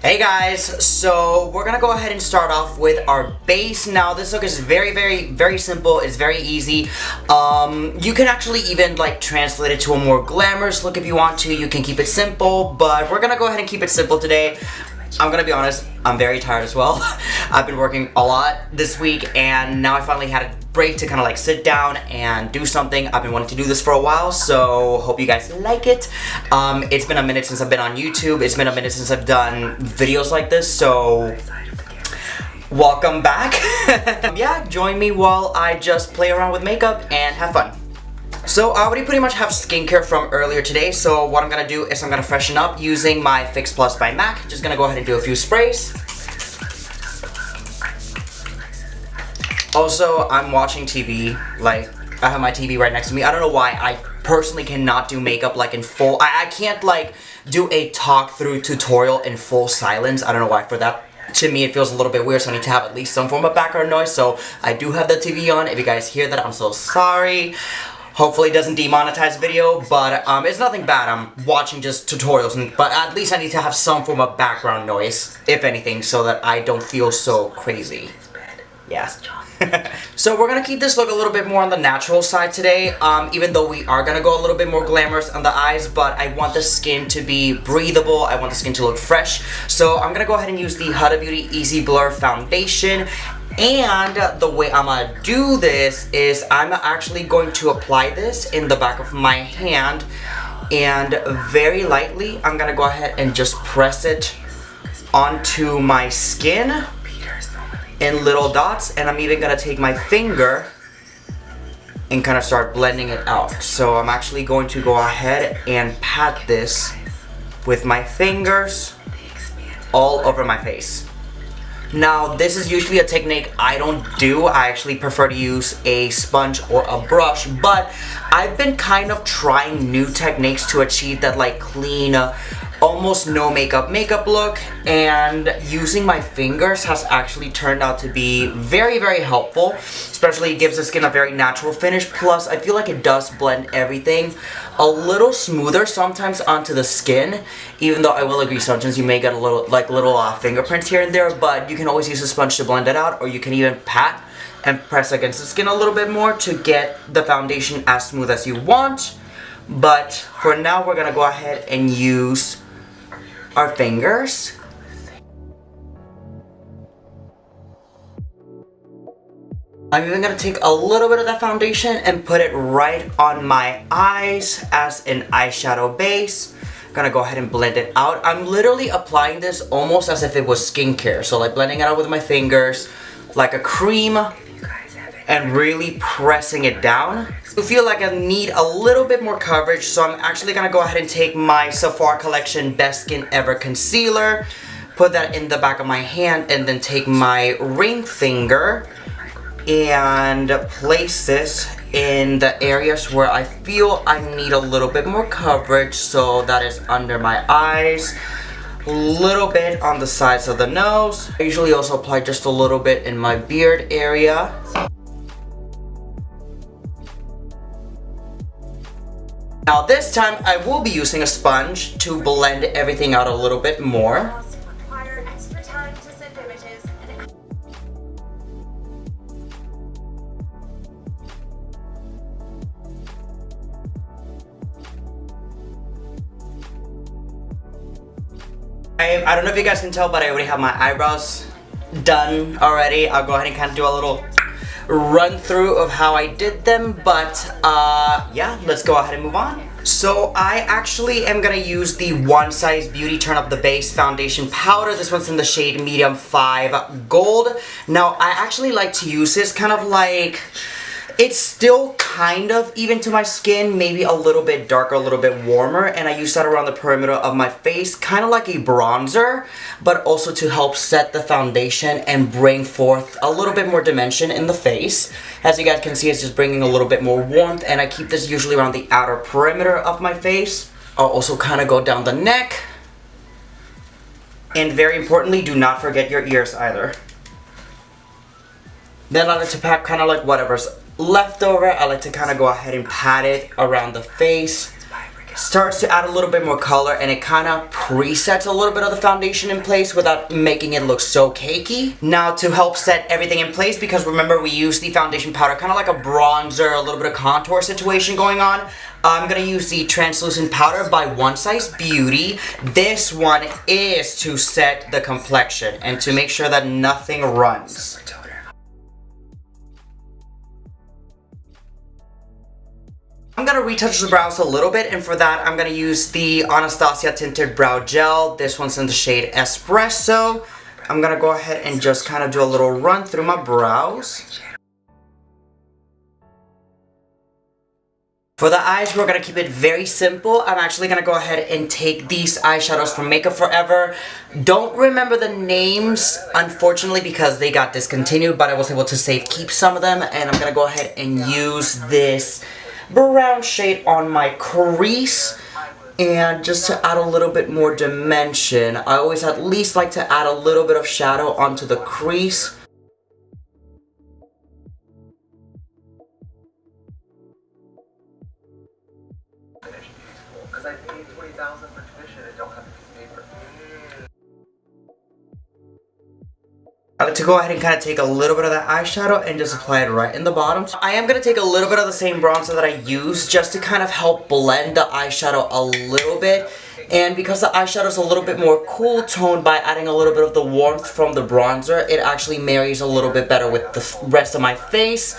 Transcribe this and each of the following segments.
Hey guys, so we're gonna go ahead and start off with our base. Now this look is very simple. It's very easy. You can actually even like translate it to a more glamorous look if you want to. You can keep it simple, but we're gonna go ahead and keep it simple today. I'm gonna be honest, I'm very tired as well. I've been working a lot this week and now I finally had a break to kind of like sit down and do something. I've been wanting to do this for a while, so hope you guys like it. It's been a minute since I've been on YouTube. It's been a minute since I've done videos like this, so welcome back. Yeah, join me while I just play around with makeup and have fun. So I already pretty much have skincare from earlier today, so what I'm gonna do is I'm gonna freshen up using my Fix Plus by MAC. Just gonna go ahead and do a few sprays. Also, I'm watching TV, like, I have my TV right next to me. I don't know why I personally cannot do makeup like in full, I can't like do a talk through tutorial in full silence. I don't know why. For that, to me it feels a little bit weird, so I need to have at least some form of background noise. So I do have the TV on. If you guys hear that, I'm so sorry. Hopefully it doesn't demonetize video, but it's nothing bad. I'm watching just tutorials, but at least I need to have some form of background noise, if anything, so that I don't feel so crazy. Yeah. So we're gonna keep this look a little bit more on the natural side today, even though we are gonna go a little bit more glamorous on the eyes, but I want the skin to be breathable. I want the skin to look fresh. So I'm gonna go ahead and use the Huda Beauty Easy Blur Foundation. And the way I'm gonna do this is I'm actually going to apply this in the back of my hand, and very lightly I'm gonna go ahead and just press it onto my skin in little dots, and I'm even gonna take my finger and kind of start blending it out. So I'm actually going to go ahead and pat this with my fingers all over my face. Now this is usually a technique I don't do. I actually prefer to use a sponge or a brush, but I've been kind of trying new techniques to achieve that like clean, almost no makeup look, and using my fingers has actually turned out to be very helpful. Especially it gives the skin a very natural finish, plus I feel like it does blend everything a little smoother sometimes onto the skin, even though I will agree sometimes you may get a little fingerprints here and there, but you can always use a sponge to blend it out, or you can even pat and press against the skin a little bit more to get the foundation as smooth as you want. But for now we're gonna go ahead and use our fingers. I'm even gonna take a little bit of that foundation and put it right on my eyes as an eyeshadow base. I'm gonna go ahead and blend it out. I'm literally applying this almost as if it was skincare. So like blending it out with my fingers like a cream and really pressing it down. I feel like I need a little bit more coverage, so I'm actually gonna go ahead and take my Sephora Collection Best Skin Ever Concealer, put that in the back of my hand, and then take my ring finger and place this in the areas where I feel I need a little bit more coverage. So that is under my eyes, a little bit on the sides of the nose. I usually also apply just a little bit in my beard area. Now this time I will be using a sponge to blend everything out a little bit more. I don't know if you guys can tell, but I already have my eyebrows done already. I'll go ahead and kind of do a little run through of how I did them, but yeah, let's go ahead and move on. So I actually am gonna use the One Size Beauty Turn Up the Base Foundation Powder. This one's in the shade Medium 5 Gold. Now I actually like to use this kind of like, it's still kind of even to my skin, maybe a little bit darker, a little bit warmer, and I use that around the perimeter of my face, kind of like a bronzer, but also to help set the foundation and bring forth a little bit more dimension in the face. As you guys can see, it's just bringing a little bit more warmth, and I keep this usually around the outer perimeter of my face. I'll also kind of go down the neck, and very importantly, do not forget your ears either. Then I like to pack kind of like whatever's left over. I like to kind of go ahead and pat it around the face starts to add a little bit more color, and it kind of presets a little bit of the foundation in place without making it look so cakey. Now to help set everything in place, because remember we used the foundation powder kind of like a bronzer, a little bit of contour situation going on, I'm gonna use the translucent powder by One Size Beauty. This one is to set the complexion and to make sure that nothing runs. I'm gonna retouch the brows a little bit, and for that I'm gonna use the Anastasia Tinted Brow Gel. This one's in the shade Espresso. I'm gonna go ahead and just kind of do a little run through my brows. For the eyes, we're going to keep it very simple. I'm actually going to go ahead and take these eyeshadows from Makeup Forever. Don't remember the names, unfortunately, because they got discontinued, but I was able to keep some of them. And I'm going to go ahead and use this brown shade on my crease. And just to add a little bit more dimension, I always at least like to add a little bit of shadow onto the crease. Because I paid $20,000 for tuition and don't have a piece of paper. I like to go ahead and kind of take a little bit of that eyeshadow and just apply it right in the bottom. I am going to take a little bit of the same bronzer that I used just to kind of help blend the eyeshadow a little bit. And because the eyeshadow is a little bit more cool toned, by adding a little bit of the warmth from the bronzer, it actually marries a little bit better with the rest of my face,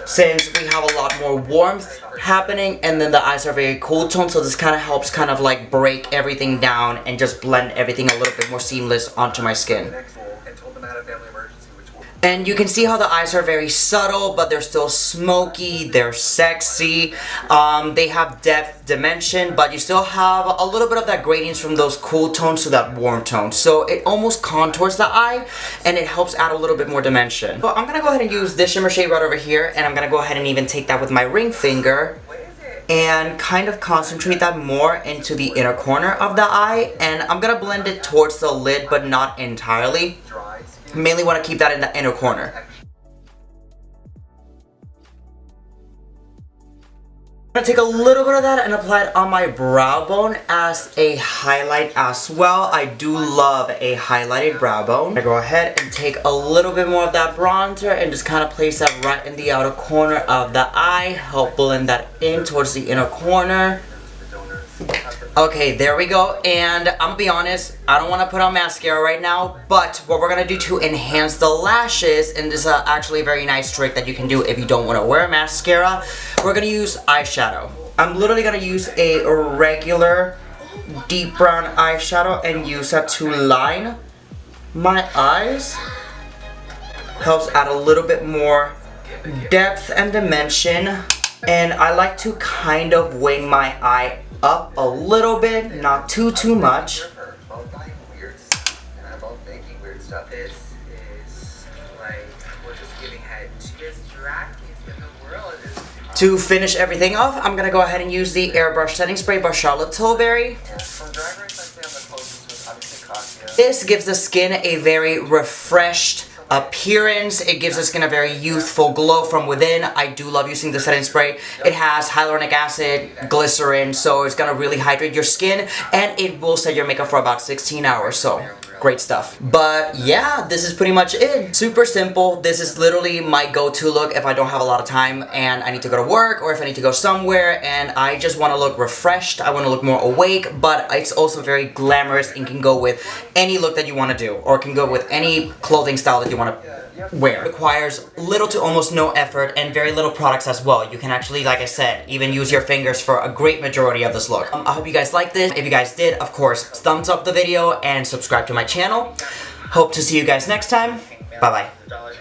since we have a lot more warmth happening and then the eyes are very cool toned. So this kind of helps kind of like break everything down and just blend everything a little bit more seamless onto my skin. And you can see how the eyes are very subtle, but they're still smoky, they're sexy, they have depth, dimension, but you still have a little bit of that gradients from those cool tones to that warm tone. So it almost contours the eye, and it helps add a little bit more dimension. So I'm going to go ahead and use this shimmer shade right over here, and I'm going to go ahead and even take that with my ring finger and kind of concentrate that more into the inner corner of the eye. And I'm going to blend it towards the lid, but not entirely. Mainly want to keep that in the inner corner. I'm going to take a little bit of that and apply it on my brow bone as a highlight as well. I do love a highlighted brow bone. I go ahead and take a little bit more of that bronzer and just kind of place that right in the outer corner of the eye. Help blend that in towards the inner corner. Okay, there we go, and I'm gonna be honest, I don't want to put on mascara right now, but what we're gonna do to enhance the lashes, and this is actually a very nice trick that you can do if you don't want to wear mascara, we're gonna use eyeshadow. I'm literally gonna use a regular deep brown eyeshadow and use that to line my eyes. Helps add a little bit more depth and dimension, and I like to kind of wing my eye up a little bit, not too much. This is like, we're just giving head to this drag in the world. To finish everything off, I'm gonna go ahead and use the airbrush setting spray by Charlotte Tilbury. This gives the skin a very refreshed appearance. It gives the skin a very youthful glow from within. I do love using the setting spray. It has hyaluronic acid, glycerin, so it's gonna really hydrate your skin, and it will set your makeup for about 16 hours, so great stuff. But yeah, this is pretty much it. Super simple. This is literally my go-to look if I don't have a lot of time and I need to go to work, or if I need to go somewhere and I just want to look refreshed, I want to look more awake, but it's also very glamorous and can go with any look that you want to do, or can go with any clothing style that you want to wear. It requires little to almost no effort and very little products as well. You can actually, like I said, even use your fingers for a great majority of this look. I hope you guys liked this. If you guys did, of course, thumbs up the video and subscribe to my channel. Hope to see you guys next time. Bye bye.